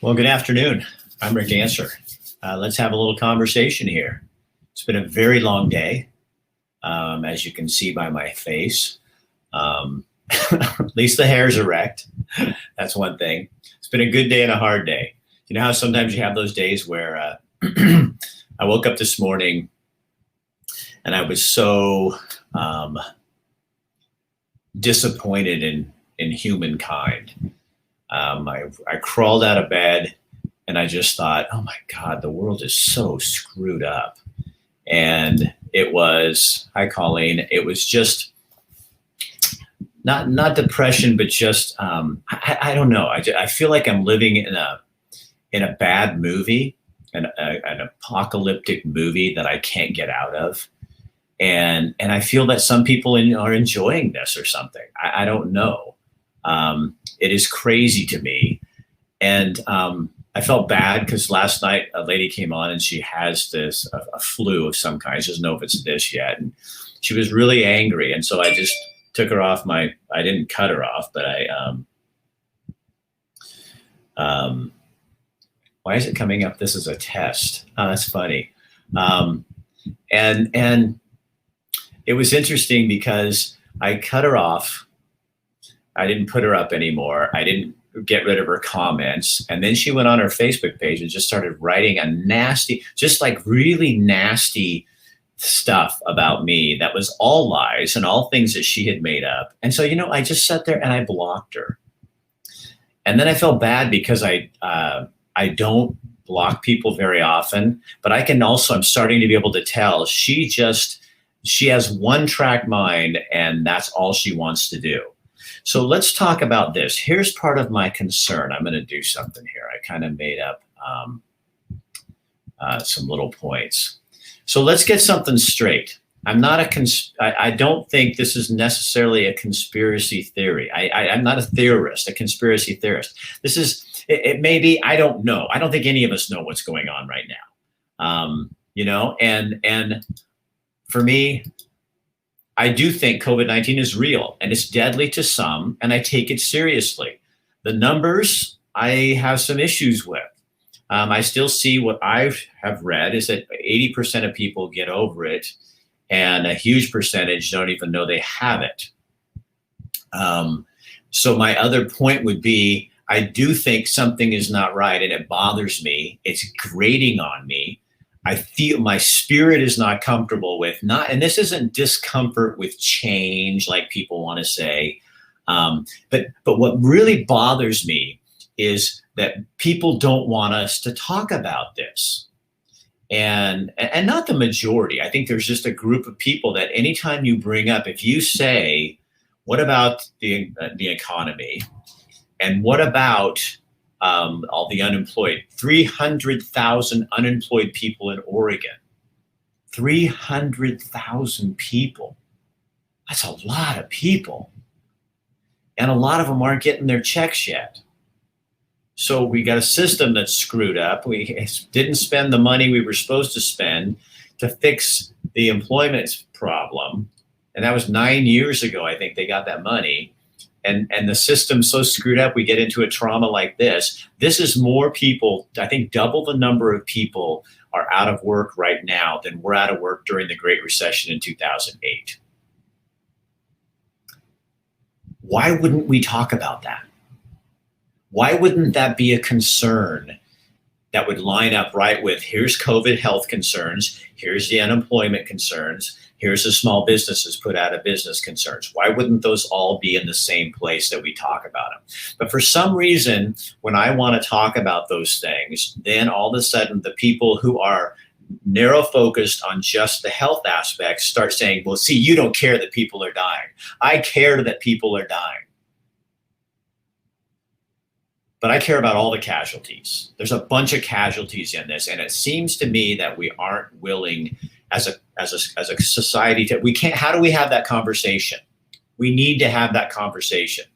Well, good afternoon. I'm Rick Answer. Let's have a little conversation here. It's been a very long day, as you can see by my face. At least the hair's erect. That's one thing. It's been a good day and a hard day. You know how sometimes you have those days where I woke up this morning and I was so disappointed in humankind. I crawled out of bed and I just thought, oh my God, the world is so screwed up. And it was, hi Colleen, it was just not depression, but just, I don't know. I feel like I'm living in a bad movie, an apocalyptic movie that I can't get out of. And I feel that some people are enjoying this or something. I don't know. It is crazy to me. And I felt bad because last night a lady came on and she has a flu of some kind. She doesn't know if it's this yet. And she was really angry. And so I just took her off I didn't cut her off, but why is it coming up? This is a test. Oh, that's funny. And it was interesting because I cut her off. I didn't put her up anymore. I didn't get rid of her comments. And then she went on her Facebook page and just started writing a nasty, just like really nasty stuff about me that was all lies and all things that she had made up. And so, I just sat there and I blocked her. And then I felt bad because I don't block people very often, but I'm starting to be able to tell she has one track mind and that's all she wants to do. So let's talk about this. Here's part of my concern. I'm going to do something here. I kind of made up some little points. So let's get something straight. I don't think this is necessarily a conspiracy theory. I'm not a theorist, a conspiracy theorist. It may be, I don't know. I don't think any of us know what's going on right now. And for me, I do think COVID-19 is real and it's deadly to some, and I take it seriously. The numbers I have some issues with. I still see what I have read is that 80% of people get over it and a huge percentage don't even know they have it. So my other point would be, I do think something is not right and it bothers me. It's grating on me. I feel my spirit is not comfortable with and this isn't discomfort with change like people want to say. But what really bothers me is that people don't want us to talk about this. And not the majority. I think there's just a group of people that anytime you bring up, if you say, what about the economy? And what about all the unemployed? 300,000 unemployed people in Oregon. 300,000 people. That's a lot of people. And a lot of them aren't getting their checks yet. So we got a system that's screwed up. We didn't spend the money we were supposed to spend to fix the employment problem. And that was 9 years ago, I think they got that money. And the system's so screwed up, we get into a trauma like this. This is more people, I think double the number of people are out of work right now than were out of work during the Great Recession in 2008. Why wouldn't we talk about that? Why wouldn't that be a concern that would line up right with here's COVID health concerns, here's the unemployment concerns, here's the small businesses put out of business concerns. Why wouldn't those all be in the same place that we talk about them? But for some reason, when I want to talk about those things, then all of a sudden the people who are narrow focused on just the health aspects start saying, well, see, you don't care that people are dying. I care that people are dying. But I care about all the casualties. There's a bunch of casualties in this. And it seems to me that we aren't willing as a society how do we have that conversation? We need to have that conversation.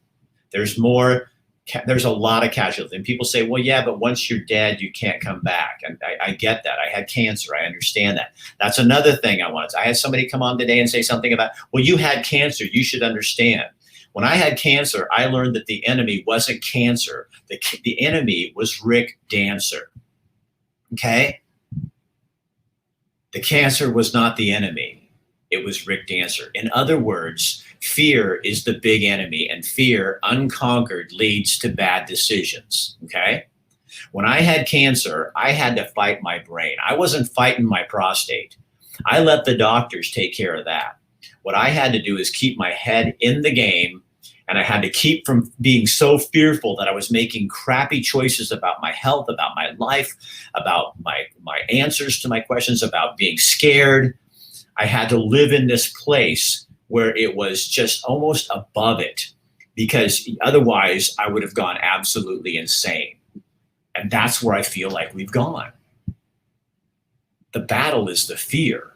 There's a lot of casualties. And people say, well, yeah, but once you're dead, you can't come back. And I get that. I had cancer. I understand that. That's another thing I had somebody come on today and say something about, well, you had cancer. You should understand. When I had cancer, I learned that the enemy wasn't cancer. The enemy was Rick Dancer. Okay? The cancer was not the enemy. It was Rick Dancer. In other words, fear is the big enemy, and fear unconquered leads to bad decisions. Okay? When I had cancer, I had to fight my brain. I wasn't fighting my prostate. I let the doctors take care of that. What I had to do is keep my head in the game, and I had to keep from being so fearful that I was making crappy choices about my health, about my life, about my answers to my questions, about being scared. I had to live in this place where it was just almost above it, because otherwise I would have gone absolutely insane. And that's where I feel like we've gone. The battle is the fear.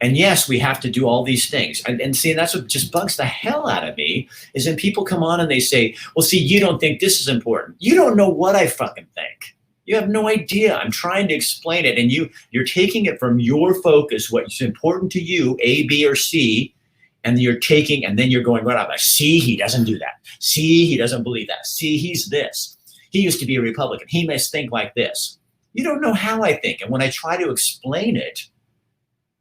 And yes, we have to do all these things. And see, that's what just bugs the hell out of me, is when people come on and they say, well, see, you don't think this is important. You don't know what I fucking think. You have no idea. I'm trying to explain it. And you're taking it from your focus, what's important to you, A, B, or C, and then you're going right out. Like, see, he doesn't do that. See, he doesn't believe that. See, he's this. He used to be a Republican. He must think like this. You don't know how I think. And when I try to explain it,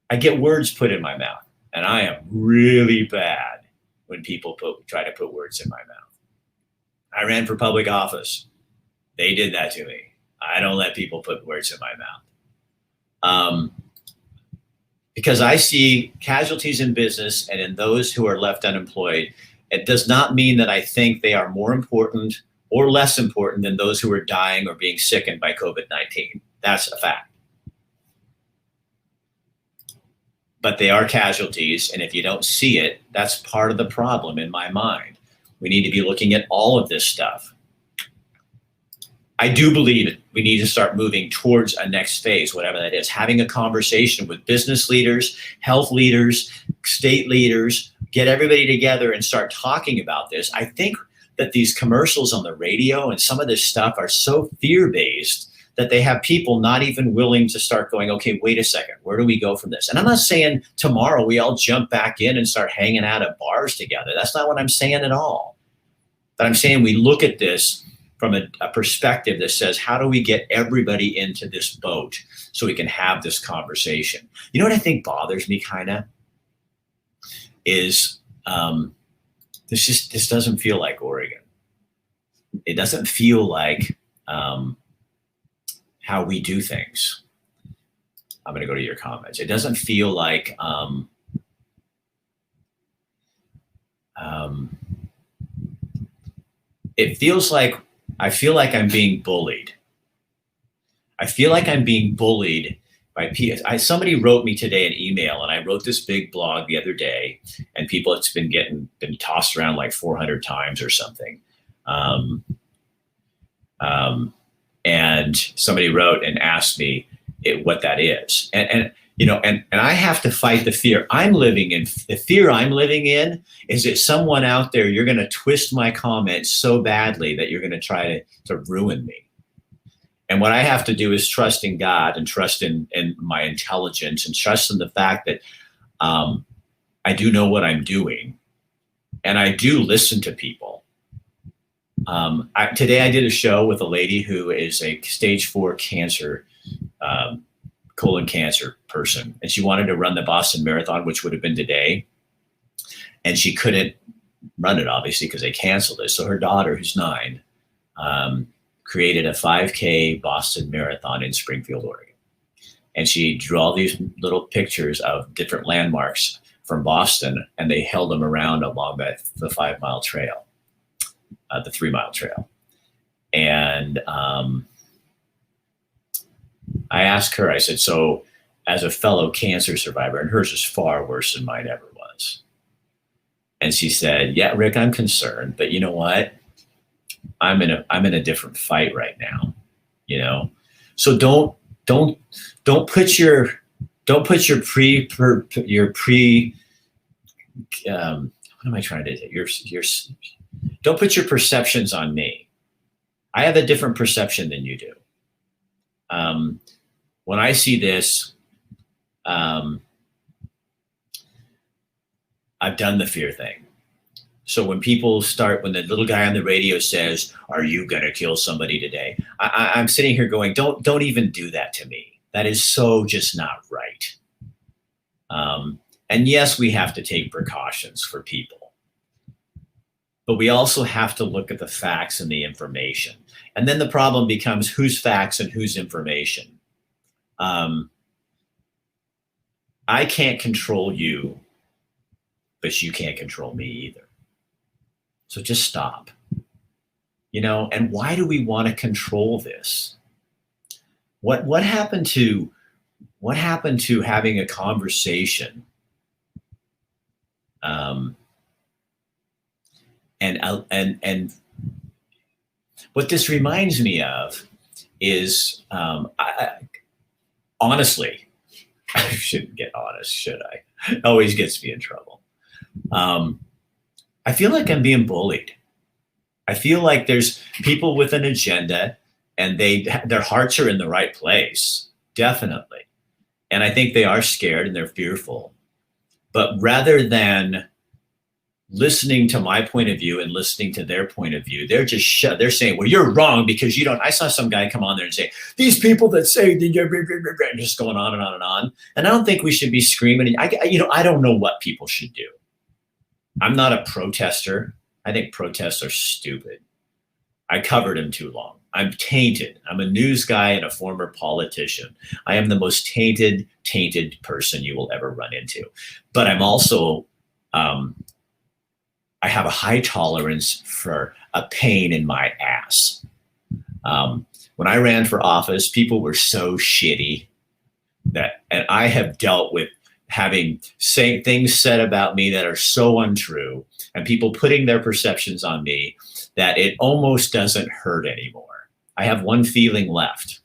I get words put in my mouth. And I am really bad when people try to put words in my mouth. I ran for public office. They did that to me. I don't let people put words in my mouth. Because I see casualties in business and in those who are left unemployed. It does not mean that I think they are more important or less important than those who are dying or being sickened by COVID-19. That's a fact. But they are casualties, and if you don't see it, that's part of the problem in my mind. We need to be looking at all of this stuff. I do believe it. We need to start moving towards a next phase, whatever that is, having a conversation with business leaders, health leaders, state leaders, get everybody together and start talking about this. I think that these commercials on the radio and some of this stuff are so fear-based that they have people not even willing to start going, okay, wait a second, where do we go from this? And I'm not saying tomorrow we all jump back in and start hanging out at bars together. That's not what I'm saying at all. But I'm saying we look at this from a perspective that says, how do we get everybody into this boat so we can have this conversation? You know what I think bothers me kind of is this doesn't feel like Oregon. It doesn't feel like how we do things. I'm going to go to your comments. It doesn't feel like it feels like I feel like I'm being bullied. I feel like I'm being bullied by people. Somebody wrote me today an email, and I wrote this big blog the other day, and people, it's been tossed around like 400 times or something. And somebody wrote and asked me what that is. And I have to fight the fear I'm living in. The fear I'm living in is that someone out there, you're going to twist my comments so badly that you're going to try to ruin me. And what I have to do is trust in God and trust in my intelligence and trust in the fact that I do know what I'm doing. And I do listen to people. Today I did a show with a lady who is a stage 4 cancer, colon cancer person. And she wanted to run the Boston Marathon, which would have been today. And she couldn't run it, obviously, because they canceled it. So her daughter, who's 9, created a 5K Boston Marathon in Springfield, Oregon. And she drew all these little pictures of different landmarks from Boston, and they held them around along the 5-mile trail. The 3-mile trail. And I asked her, I said, so as a fellow cancer survivor, and hers is far worse than mine ever was. And she said, yeah, Rick, I'm concerned, but you know what? I'm in a different fight right now, So don't put your what am I trying to say? Don't put your perceptions on me. I have a different perception than you do. When I see this, I've done the fear thing. So when when the little guy on the radio says, "Are you gonna kill somebody today?" I'm sitting here going, "Don't even do that to me. That is so just not right." And yes, we have to take precautions for people, but we also have to look at the facts and the information. And then the problem becomes whose facts and whose information. I can't control you, but you can't control me either. So just stop. And why do we want to control this? What happened to having a conversation? And what this reminds me of is, honestly, I shouldn't get honest, should I? It always gets me in trouble. I feel like I'm being bullied. I feel like there's people with an agenda, and their hearts are in the right place, definitely. And I think they are scared and they're fearful. But rather than listening to my point of view and listening to their point of view, they're saying, well, you're wrong because you don't. I saw some guy come on there and say, these people that say, just going on and on and on. And I don't think we should be screaming. I don't know what people should do. I'm not a protester. I think protests are stupid. I covered them too long. I'm tainted. I'm a news guy and a former politician. I am the most tainted person you will ever run into. But I'm also, I have a high tolerance for a pain in my ass. When I ran for office, people were so shitty and I have dealt with having things said about me that are so untrue, and people putting their perceptions on me that it almost doesn't hurt anymore. I have one feeling left,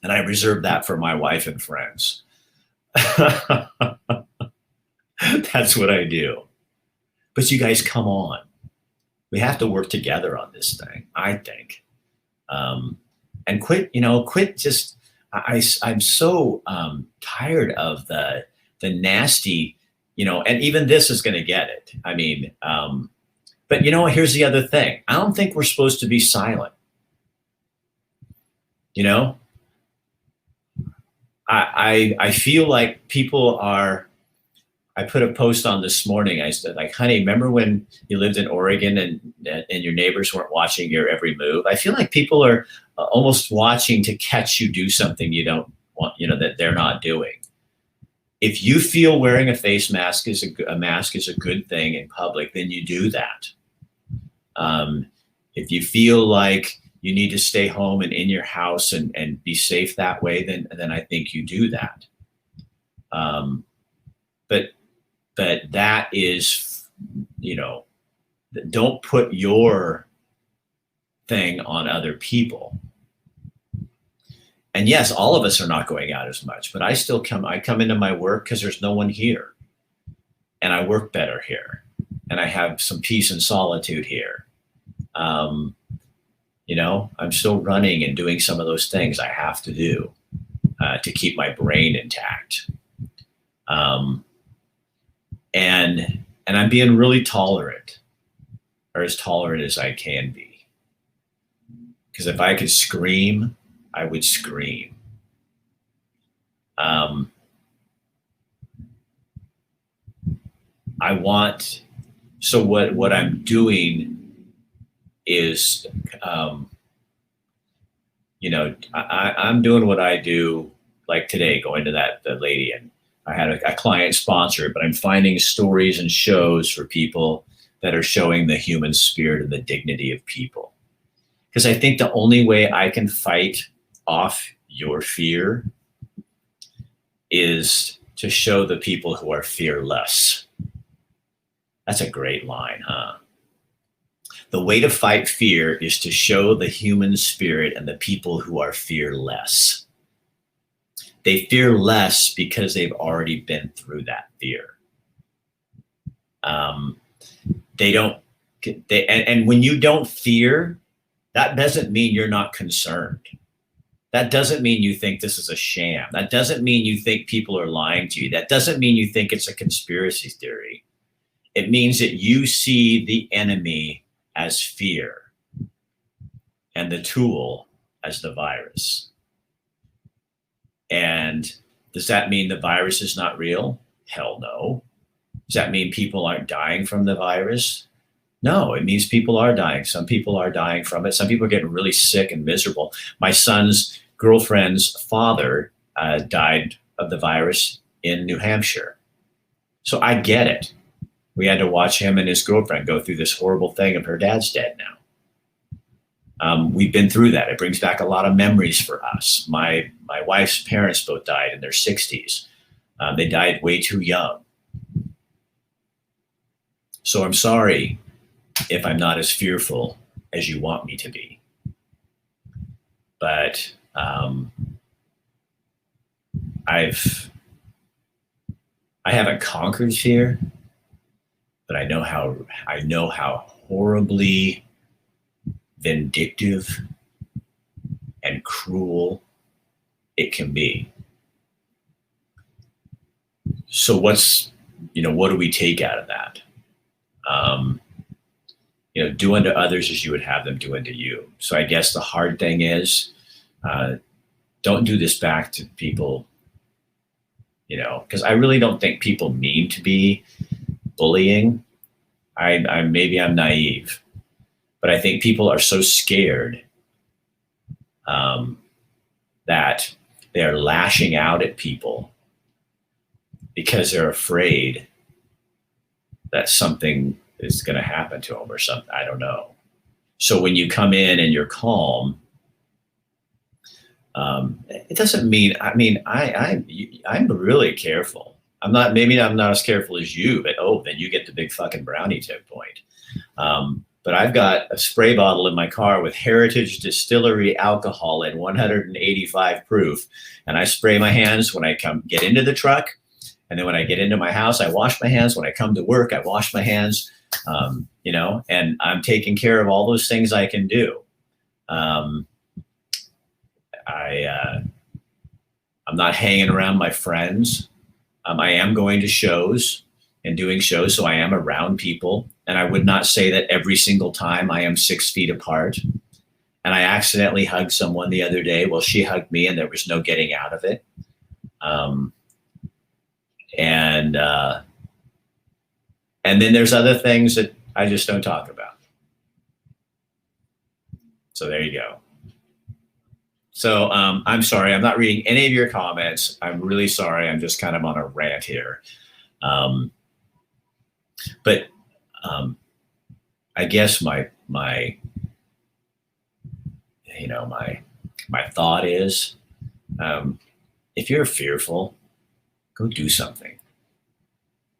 and I reserve that for my wife and friends. That's what I do. But you guys, come on. We have to work together on this thing, I think. And quit just, I'm so tired of the nasty, and even this is going to get it. I mean, but here's the other thing. I don't think we're supposed to be silent. I feel like people are. I put a post on this morning. I said, like, honey, remember when you lived in Oregon and your neighbors weren't watching your every move? I feel like people are almost watching to catch you do something you don't want, that they're not doing. If you feel wearing a face mask is a good thing in public, then you do that. If you feel like you need to stay home and in your house and be safe that way, then I think you do that. But that is, don't put your thing on other people. And yes, all of us are not going out as much, but I come into my work because there's no one here, and I work better here, and I have some peace and solitude here. I'm still running and doing some of those things I have to do to keep my brain intact. And I'm being really tolerant, or as tolerant as I can be. Because if I could scream, I would scream. So what I'm doing is, I'm doing what I do, like today, going to the lady, and I had a client sponsor, but I'm finding stories and shows for people that are showing the human spirit and the dignity of people. Because I think the only way I can fight off your fear is to show the people who are fearless. That's a great line, huh? The way to fight fear is to show the human spirit and the people who are fearless. They fear less because they've already been through that fear. And when you don't fear, that doesn't mean you're not concerned. That doesn't mean you think this is a sham. That doesn't mean you think people are lying to you. That doesn't mean you think it's a conspiracy theory. It means that you see the enemy as fear and the tool as the virus. And does that mean the virus is not real? Hell no. Does that mean people aren't dying from the virus? No, it means people are dying. Some people are dying from it. Some people are getting really sick and miserable. My son's girlfriend's father died of the virus in New Hampshire. So I get it. We had to watch him and his girlfriend go through this horrible thing of her dad's dead now. We've been through that. It brings back a lot of memories for us. My wife's parents both died in their 60s. They died way too young. So I'm sorry if I'm not as fearful as you want me to be. But I haven't conquered fear, but I know how horribly vindictive and cruel it can be. So what do we take out of that? Do unto others as you would have them do unto you. So I guess the hard thing is, don't do this back to people, because I really don't think people mean to be bullying. Maybe I'm naive, but I think people are so scared that they're lashing out at people because they're afraid that something is going to happen to them or something. I don't know. So when you come in and you're calm, it doesn't mean, I'm really careful. Maybe I'm not as careful as you, but then you get the big fucking brownie tip point. But I've got a spray bottle in my car with Heritage Distillery alcohol at 185 proof. And I spray my hands when I get into the truck. And then when I get into my house, I wash my hands. When I come to work, I wash my hands, and I'm taking care of all those things I can do. I'm not hanging around my friends. I am going to shows and doing shows, so I am around people. And I would not say that every single time I am 6 feet apart. And I accidentally hugged someone the other day. Well, she hugged me and there was no getting out of it. And then there's other things that I just don't talk about. So there you go. So I'm sorry, I'm not reading any of your comments. I'm really sorry. I'm just kind of on a rant here. But I guess my thought is, if you're fearful, go do something.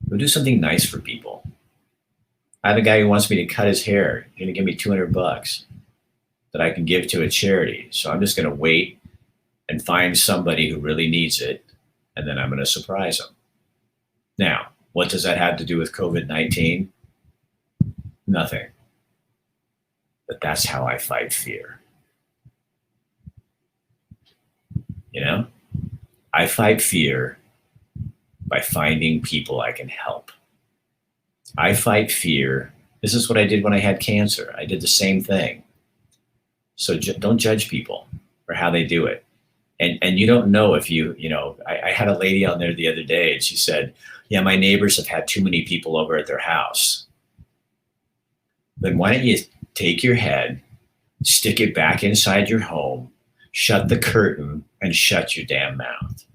Go do something nice for people. I have a guy who wants me to cut his hair. He's going to give me $200 that I can give to a charity. So I'm just going to wait and find somebody who really needs it, and then I'm going to surprise them. Now, what does that have to do with COVID-19? Nothing. But that's how I fight fear. I fight fear by finding people I can help. I fight fear. This is what I did when I had cancer. I did the same thing. So don't judge people for how they do it. And you don't know if I had a lady on there the other day and she said, yeah, my neighbors have had too many people over at their house. Then why don't you take your head, stick it back inside your home, shut the curtain, and shut your damn mouth.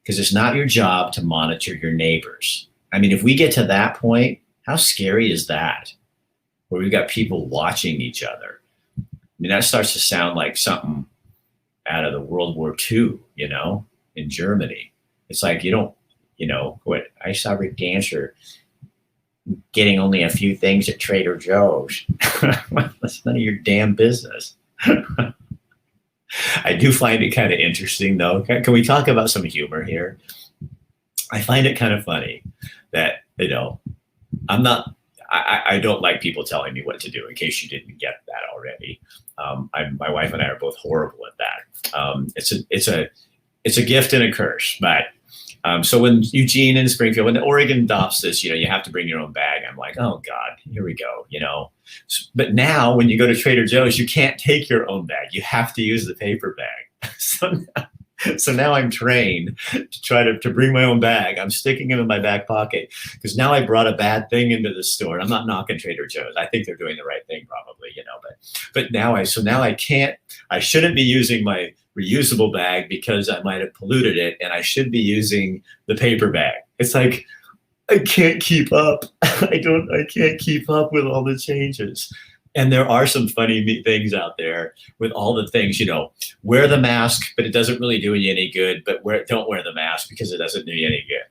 Because it's not your job to monitor your neighbors. I mean, if we get to that point, how scary is that? Where we've got people watching each other. I mean, that starts to sound like something out of the World War II, in Germany. It's like, I saw Rick Dancer getting only a few things at Trader Joe's. That's none of your damn business. I do find it kind of interesting, though. Can we talk about some humor here? I find it kind of funny that, I don't like people telling me what to do, in case you didn't get that already. My wife and I are both horrible at that. It's a gift and a curse, but So when Eugene and Springfield, when Oregon adopts this, you have to bring your own bag. I'm like, oh God, here we go. But now when you go to Trader Joe's, you can't take your own bag. You have to use the paper bag. So now I'm trained to try to bring my own bag. I'm sticking them in my back pocket because now I brought a bad thing into the store. I'm not knocking Trader Joe's. I think they're doing the right thing probably, but now I shouldn't be using my reusable bag because I might have polluted it, and I should be using the paper bag. It's like, I can't keep up. I can't keep up with all the changes. And there are some funny things out there with all the things, wear the mask, but it doesn't really do you any good. But don't wear the mask because it doesn't do you any good.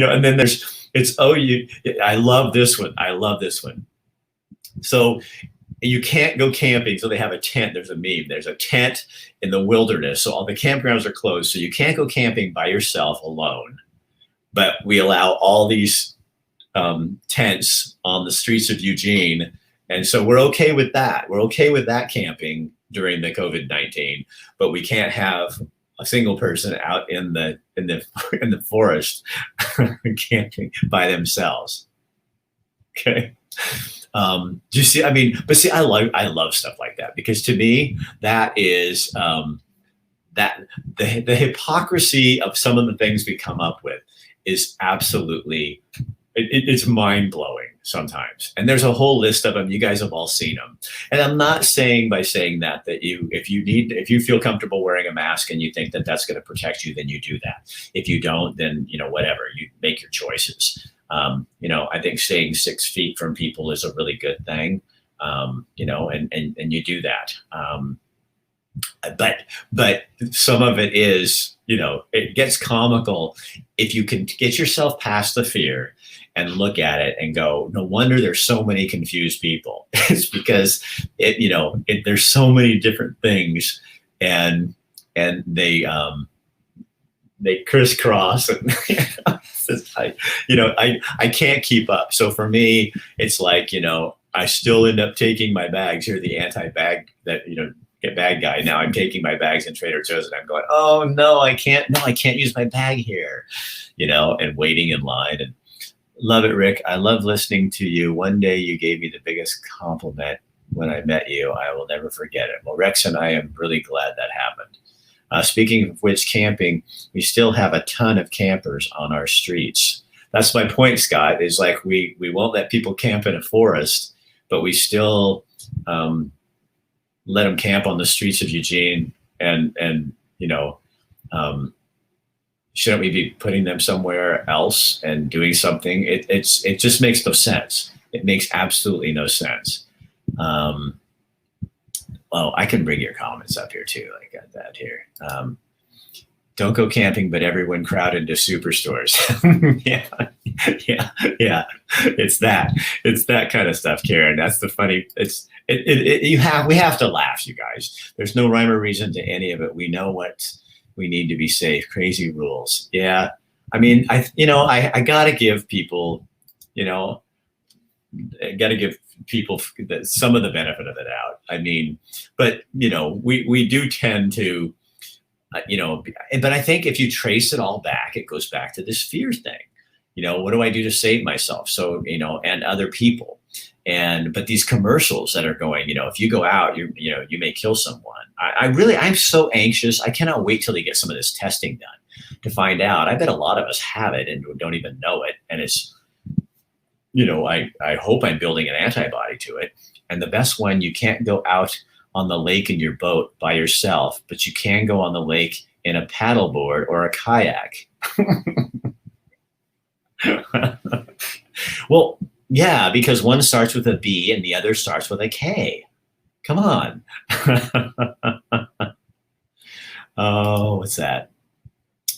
And then I love this one. I love this one. So you can't go camping. So they have a tent. There's a meme. There's a tent in the wilderness. So all the campgrounds are closed. So you can't go camping by yourself alone. But we allow all these tents on the streets of Eugene. And so we're okay with that. We're okay with that camping during the COVID-19, but we can't have a single person out in the forest camping by themselves. Okay. Do you see? I mean, but see, I love stuff like that, because to me, that is that the hypocrisy of some of the things we come up with is absolutely, it's mind blowing sometimes. And there's a whole list of them. You guys have all seen them. And I'm not saying by saying that if you feel comfortable wearing a mask and you think that that's going to protect you, then you do that. If you don't, then, whatever, you make your choices. I think staying 6 feet from people is a really good thing. And you do that. But some of it is, it gets comical if you can get yourself past the fear and look at it and go, no wonder there's so many confused people. It's because there's so many different things, and they crisscross, and I can't keep up. So for me, it's like, I still end up taking my bags. You're the anti-bag get bag guy. Now I'm taking my bags in Trader Joe's and I'm going, oh no, I can't use my bag here, and waiting in line. And love it, Rick. I love listening to you. One day you gave me the biggest compliment when I met you. I will never forget it. Well, Rex and I am really glad that happened. Speaking of which, camping, we still have a ton of campers on our streets. That's my point, Scott, is like we won't let people camp in a forest, but we still let them camp on the streets of Eugene, and shouldn't we be putting them somewhere else and doing something? It just makes no sense. It makes absolutely no sense. Well, I can bring your comments up here too. I got that here. Don't go camping, but everyone crowded to superstores. yeah. It's that kind of stuff, Karen. That's the funny. We have to laugh, you guys. There's no rhyme or reason to any of it. We know what we need to be safe. Crazy rules. Yeah. I mean, I gotta give people, some of the benefit of the doubt. I mean, but we do tend to, but I think if you trace it all back, it goes back to this fear thing. What do I do to save myself? So, and other people. But these commercials that are going, if you go out, you may kill someone. I'm so anxious. I cannot wait till they get some of this testing done to find out. I bet a lot of us have it and don't even know it. And it's, I hope I'm building an antibody to it. And the best one, you can't go out on the lake in your boat by yourself, but you can go on the lake in a paddleboard or a kayak. Well, yeah, because one starts with a B and the other starts with a K. Come on. Oh, what's that?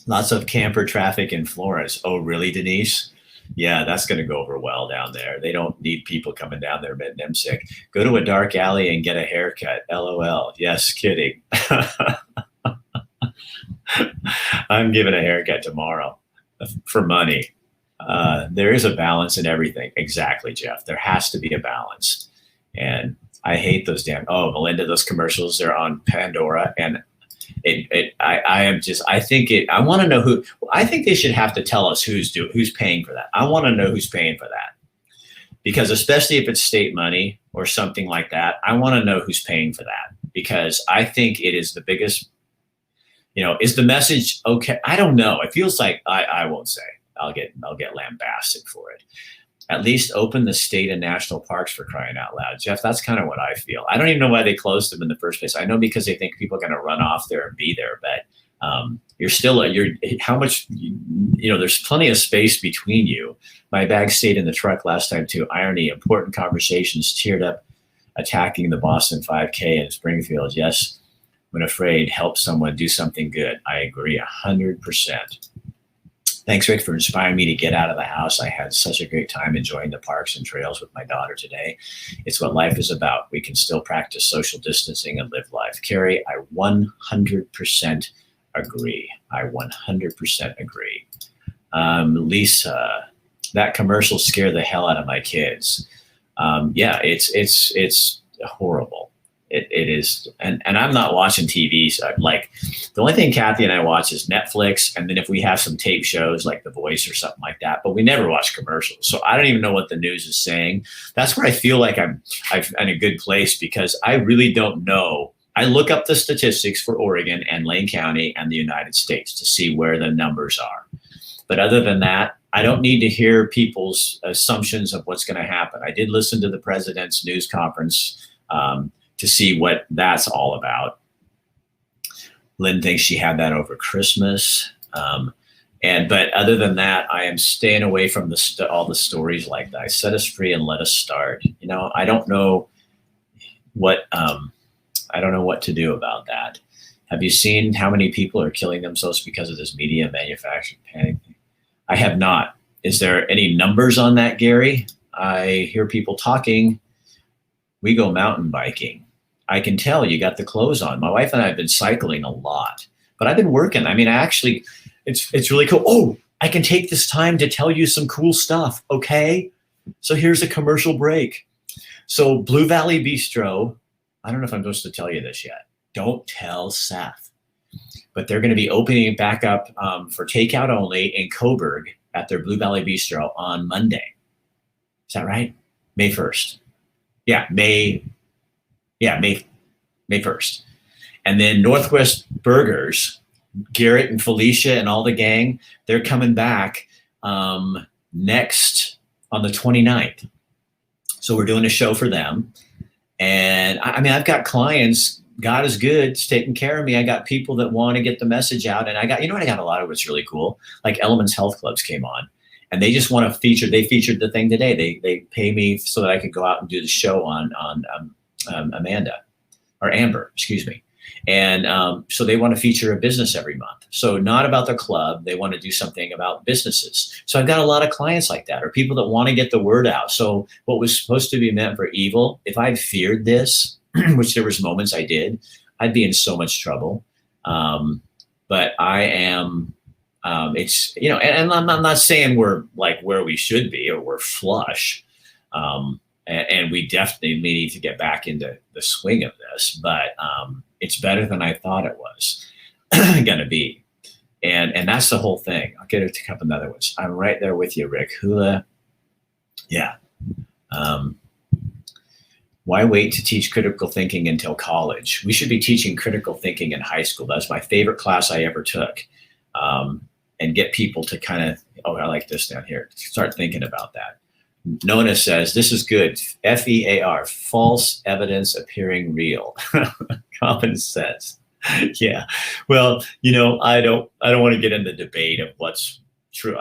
Lots of camper traffic in Florence. Oh, really, Denise? Yeah, that's going to go over well down there. They don't need people coming down there getting them sick. Go to a dark alley and get a haircut. LOL. Yes, kidding. I'm giving a haircut tomorrow for money. There is a balance in everything. Exactly, Jeff. There has to be a balance. And I hate those damn. Oh, Melinda, those commercials. They're on Pandora, and I am just. I think it. I want to know who. I think they should have to tell us who's paying for that. I want to know who's paying for that, because especially if it's state money or something like that, I want to know who's paying for that, because I think it is the biggest. Is the message okay? I don't know. It feels like I won't say. I'll get lambasted for it. At least open the state and national parks, for crying out loud. Jeff, that's kind of what I feel. I don't even know why they closed them in the first place. I know because they think people are going to run off there and be there, but how much, there's plenty of space between you. My bag stayed in the truck last time too. Irony, important conversations, teared up, attacking the Boston 5K in Springfield. Yes, when afraid, help someone do something good. I agree 100%. Thanks, Rick, for inspiring me to get out of the house. I had such a great time enjoying the parks and trails with my daughter today. It's what life is about. We can still practice social distancing and live life. Carrie, I 100% agree. I 100% agree. Lisa, that commercial scared the hell out of my kids. Yeah, it's horrible. It is, and I'm not watching TV. So like, the only thing Kathy and I watch is Netflix, and then if we have some tape shows like The Voice or something like that, but we never watch commercials. So I don't even know what the news is saying. That's where I feel like I'm in a good place, because I really don't know. I look up the statistics for Oregon and Lane County and the United States to see where the numbers are. But other than that, I don't need to hear people's assumptions of what's going to happen. I did listen to the president's news conference to see what that's all about. Lynn thinks she had that over Christmas. But other than that, I am staying away from all the stories like that. Set us free and let us start. I don't know what to do about that. Have you seen how many people are killing themselves because of this media manufactured panic? I have not. Is there any numbers on that, Gary? I hear people talking. We go mountain biking. I can tell you got the clothes on. My wife and I have been cycling a lot, but I've been working. I mean, it's really cool. Oh, I can take this time to tell you some cool stuff. Okay. So here's a commercial break. So Blue Valley Bistro, I don't know if I'm supposed to tell you this yet. Don't tell Seth, but they're going to be opening it back up for takeout only in Coburg at their Blue Valley Bistro on Monday. Is that right? May 1st. Yeah, May 1st. And then Northwest Burgers, Garrett and Felicia and all the gang, they're coming back next on the 29th. So we're doing a show for them. And I've got clients. God is good. It's taking care of me. I got people that want to get the message out. And I got a lot of what's really cool. Like Elements Health Clubs came on. And they just want to feature. They featured the thing today. They pay me so that I could go out and do the show on Amber, excuse me. And so they want to feature a business every month. So not about the club. They want to do something about businesses. So I've got a lot of clients like that, or people that want to get the word out. So what was supposed to be meant for evil, if I'd feared this, which there was moments I did, I'd be in so much trouble. But I am. And I'm not saying we're like where we should be or we're flush. And we definitely need to get back into the swing of this, but it's better than I thought it was going to be. And that's the whole thing. I'll get a couple of other ones. I'm right there with you, Rick. Hula. Yeah. Why wait to teach critical thinking until college? We should be teaching critical thinking in high school. That's my favorite class I ever took. And get people to kind of, I like this down here. Start thinking about that. Nona says, this is good. FEAR, false evidence appearing real. Common sense. Yeah. Well, I don't want to get in the debate of what's true.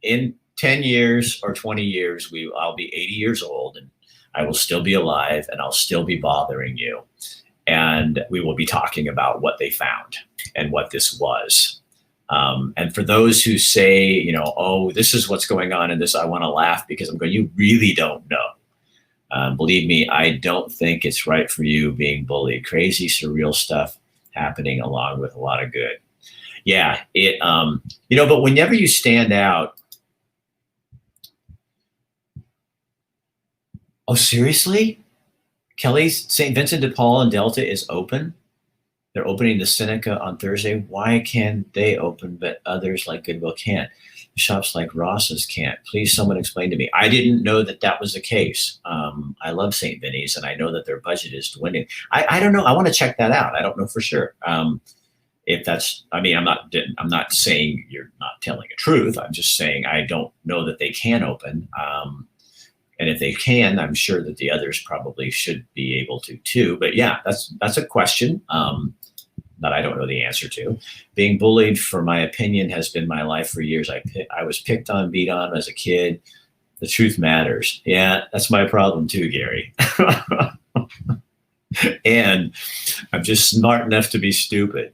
In 10 years or 20 years, I'll be 80 years old and I will still be alive and I'll still be bothering you. And we will be talking about what they found and what this was. And for those who say, oh, this is what's going on in this, I want to laugh because I'm going, you really don't know. Believe me, I don't think it's right for you being bullied. Crazy, surreal stuff happening along with a lot of good. Yeah, but whenever you stand out. Oh, seriously? Kelly's St. Vincent de Paul and Delta is open. They're opening the Seneca on Thursday. Why can they open, but others like Goodwill can't? Shops like Ross's can't. Please, someone explain to me. I didn't know that that was the case. I love St. Vinny's, and I know that their budget is dwindling. I don't know. I want to check that out. I don't know for sure. If that's, I mean, I'm not saying you're not telling the truth. I'm just saying I don't know that they can open. And if they can, I'm sure that the others probably should be able to too. But yeah, that's a question that I don't know the answer to. Being bullied for my opinion has been my life for years. I was picked on, beat on as a kid. The truth matters. Yeah, that's my problem too, Gary. And I'm just smart enough to be stupid.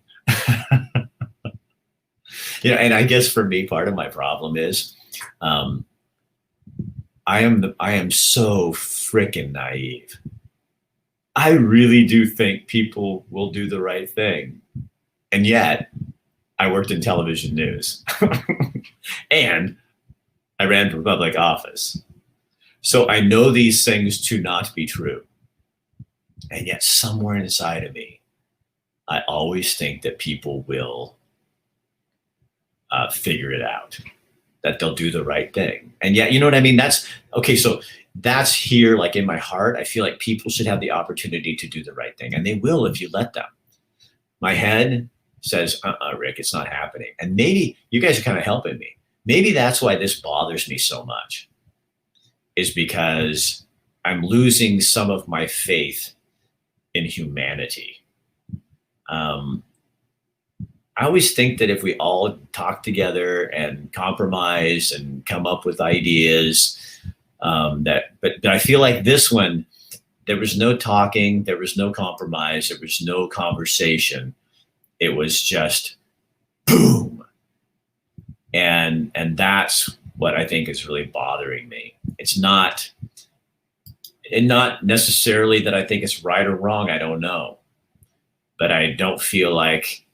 And I guess for me, part of my problem is I am so freaking naive. I really do think people will do the right thing. And yet I worked in television news and I ran for public office. So I know these things to not be true. And yet somewhere inside of me, I always think that people will figure it out, that they'll do the right thing. And yet, you know what I mean? That's okay. So that's here, like in my heart, I feel like people should have the opportunity to do the right thing, and they will if you let them. My head says, Rick, it's not happening. And maybe you guys are kind of helping me. Maybe that's why this bothers me so much, is because I'm losing some of my faith in humanity. I always think that if we all talk together and compromise and come up with ideas, but I feel like this one, there was no talking, there was no compromise, there was no conversation. It was just boom. And that's what I think is really bothering me. It's not necessarily that I think it's right or wrong. I don't know. But I feel like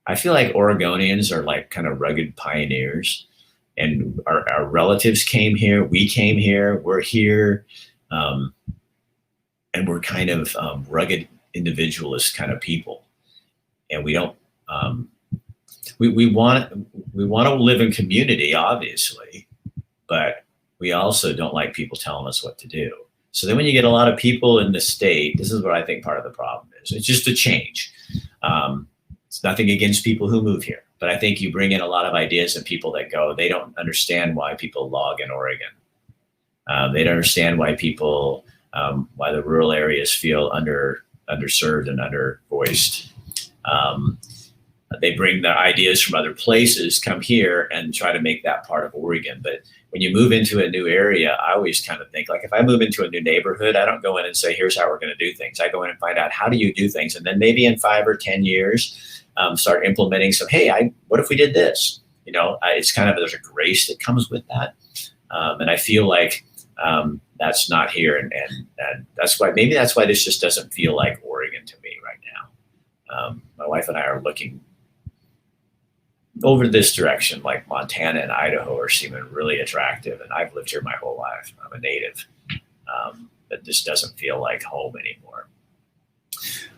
Oregonians are like kind of rugged pioneers, and our relatives came here. We came here. We're here. And we're kind of rugged individualist kind of people. And we don't, we want to live in community, obviously, but we also don't like people telling us what to do. So then when you get a lot of people in the state, this is what I think part of the problem is. It's just a change. It's nothing against people who move here, but I think you bring in a lot of ideas and people that go, they don't understand why people log in Oregon. They don't understand why people, why the rural areas feel underserved and undervoiced. They bring the ideas from other places, come here and try to make that part of Oregon. But when you move into a new area, I always kind of think, like, if I move into a new neighborhood, I don't go in and say, here's how we're going to do things. I go in and find out, how do you do things? And then maybe in 5 or 10 years, start implementing some, hey, what if we did this? It's kind of, there's a grace that comes with that. And I feel like that's not here. And that's why this just doesn't feel like Oregon to me right now. My wife and I are looking over this direction, like Montana and Idaho are seeming really attractive. And I've lived here my whole life. I'm a native. But this doesn't feel like home anymore.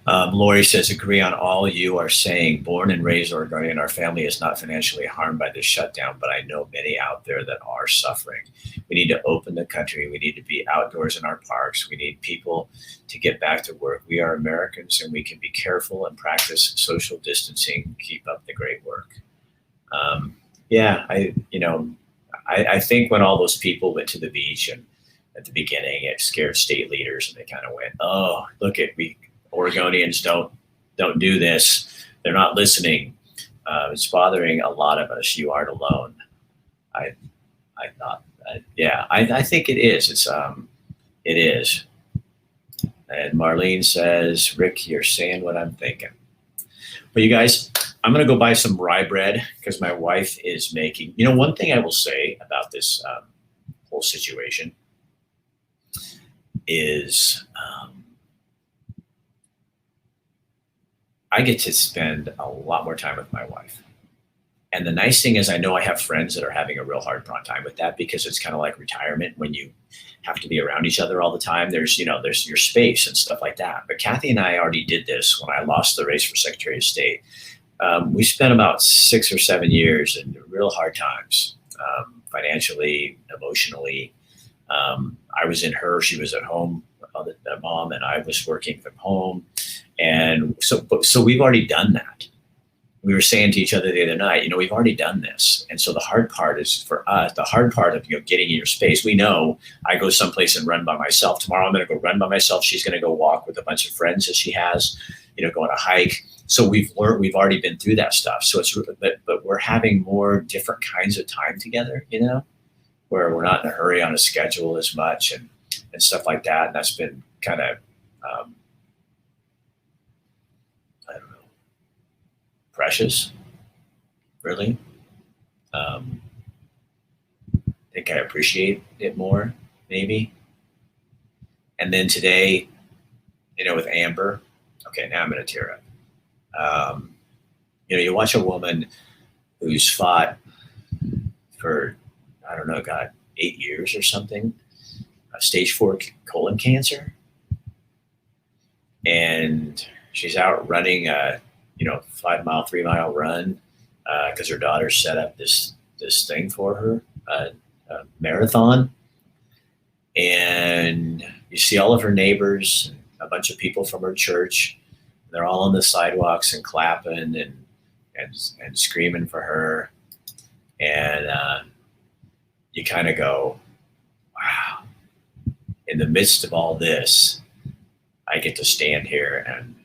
Lori says, agree on all you are saying. Born and raised Oregonian, our family is not financially harmed by this shutdown, but I know many out there that are suffering. We need to open the country. We need to be outdoors in our parks. We need people to get back to work. We are Americans, and we can be careful and practice social distancing. Keep up the great work. I think when all those people went to the beach, and at the beginning it scared state leaders, and they kind of went, oh, look at we Oregonians don't do this. They're not listening. It's bothering a lot of us. You aren't alone. I thought, I think it is. It is. And Marlene says, Rick, you're saying what I'm thinking. But you guys, I'm going to go buy some rye bread because my wife is making, one thing I will say about this whole situation is I get to spend a lot more time with my wife. And the nice thing is I know I have friends that are having a real hard time with that, because it's kind of like retirement when you have to be around each other all the time. There's, there's your space and stuff like that. But Kathy and I already did this when I lost the race for Secretary of State. We spent about 6 or 7 years in real hard times, financially, emotionally. I was in her, she was at home, mom, and I was working from home. And so we've already done that. We were saying to each other the other night, we've already done this. And so the hard part is for us, the hard part of getting in your space. We know I go someplace and run by myself. Tomorrow I'm going to go run by myself. She's going to go walk with a bunch of friends that she has, go on a hike. So we've already been through that stuff. So but we're having more different kinds of time together, where we're not in a hurry on a schedule as much and stuff like that. And that's been kind of, I don't know, precious, really. I think I appreciate it more, maybe. And then today, with Amber, okay, now I'm going to tear up. You watch a woman who's fought for, I don't know, God, 8 years or something, stage 4 colon cancer. And she's out running a, 5-mile, 3-mile run because her daughter set up this thing for her, a marathon. And you see all of her neighbors, a bunch of people from her church. They're all on the sidewalks and clapping and screaming for her. And you kind of go, wow, in the midst of all this, I get to stand here and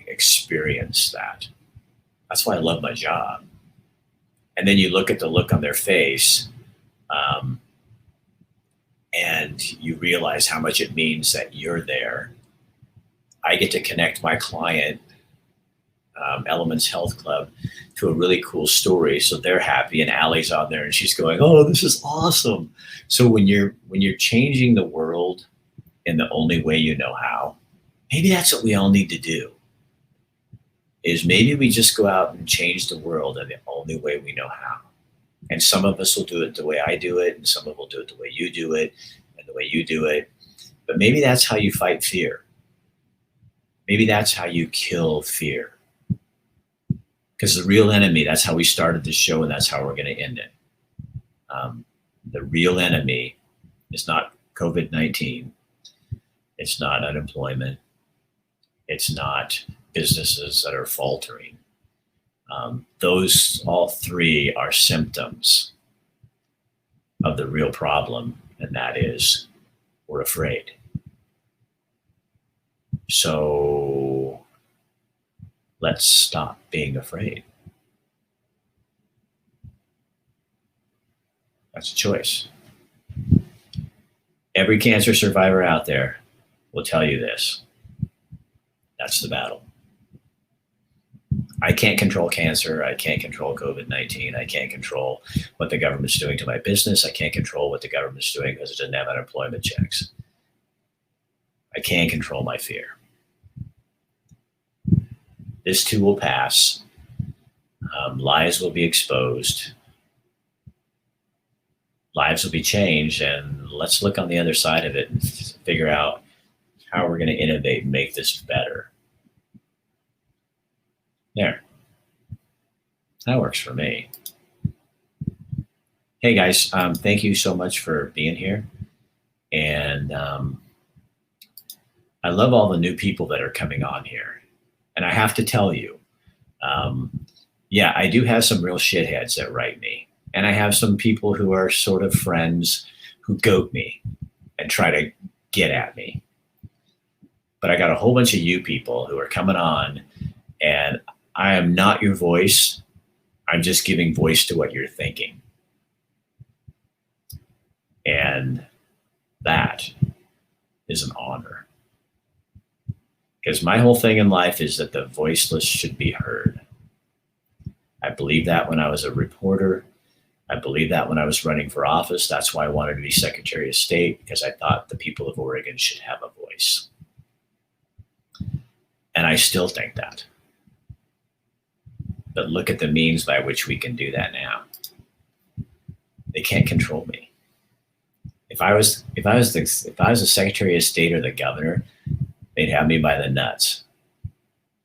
experience that. That's why I love my job. And then you look at the look on their face, and you realize how much it means that you're there. I get to connect my client, Elements Health Club, to a really cool story. So they're happy, and Allie's on there and she's going, oh, this is awesome. So when you're changing the world in the only way you know how, maybe that's what we all need to do, is maybe we just go out and change the world in the only way we know how. And some of us will do it the way I do it, and some of us will do it the way you do it, and the way you do it. But maybe that's how you fight fear. Maybe that's how you kill fear. Because the real enemy, that's how we started this show, and that's how we're going to end it. The real enemy is not COVID-19. It's not unemployment. It's not businesses that are faltering. Those all three are symptoms of the real problem, and that is we're afraid. So let's stop being afraid. That's a choice. Every cancer survivor out there will tell you this. That's the battle. I can't control cancer. I can't control COVID-19. I can't control what the government's doing to my business. I can't control what the government's doing because it doesn't have unemployment checks. I can't control my fear. This too will pass. Lies will be exposed. Lives will be changed. And let's look on the other side of it and figure out how we're going to innovate and make this better. There. That works for me. Hey guys, thank you so much for being here. And I love all the new people that are coming on here. And I have to tell you, yeah, I do have some real shitheads that write me. And I have some people who are sort of friends who goat me and try to get at me. But I got a whole bunch of you people who are coming on, and I am not your voice. I'm just giving voice to what you're thinking. And that is an honor. Because my whole thing in life is that the voiceless should be heard. I believed that when I was a reporter. I believed that when I was running for office. That's why I wanted to be Secretary of State, because I thought the people of Oregon should have a voice. And I still think that. But look at the means by which we can do that now. They can't control me. If I was the Secretary of State or the governor, they'd have me by the nuts.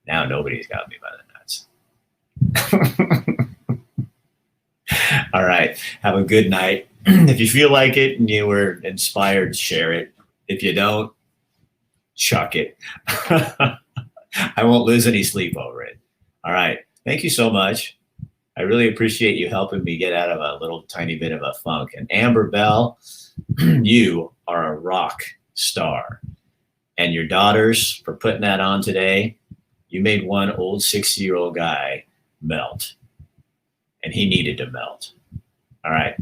Now nobody's got me by the nuts. All right. Have a good night. If you feel like it and you were inspired, share it. If you don't, chuck it. I won't lose any sleep over it. All right. Thank you so much. I really appreciate you helping me get out of a little tiny bit of a funk. And Amber Bell, you are a rock star. And your daughters, for putting that on today, you made one old 60-year-old guy melt. And he needed to melt. All right.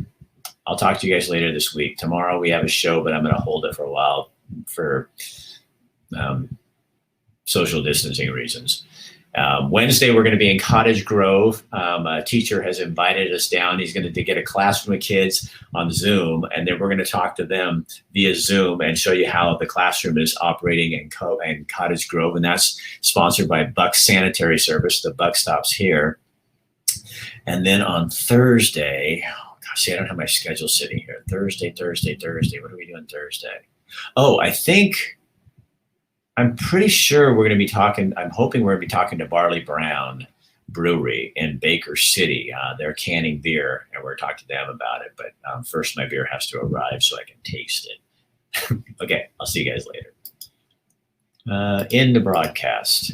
I'll talk to you guys later this week. Tomorrow we have a show, but I'm going to hold it for a while for social distancing reasons. Wednesday, we're going to be in Cottage Grove. A teacher has invited us down. He's going to get a classroom of kids on Zoom, and then we're going to talk to them via Zoom and show you how the classroom is operating in Cottage Grove. And that's sponsored by Buck Sanitary Service. The buck stops here. And then on Thursday, see, I don't have my schedule sitting here. Thursday. What are we doing Thursday? Oh, I'm pretty sure we're going to be talking. I'm hoping we're going to be talking to Barley Brown Brewery in Baker City. They're canning beer, and we're talking to them about it. But first, my beer has to arrive so I can taste it. Okay, I'll see you guys later. In the broadcast.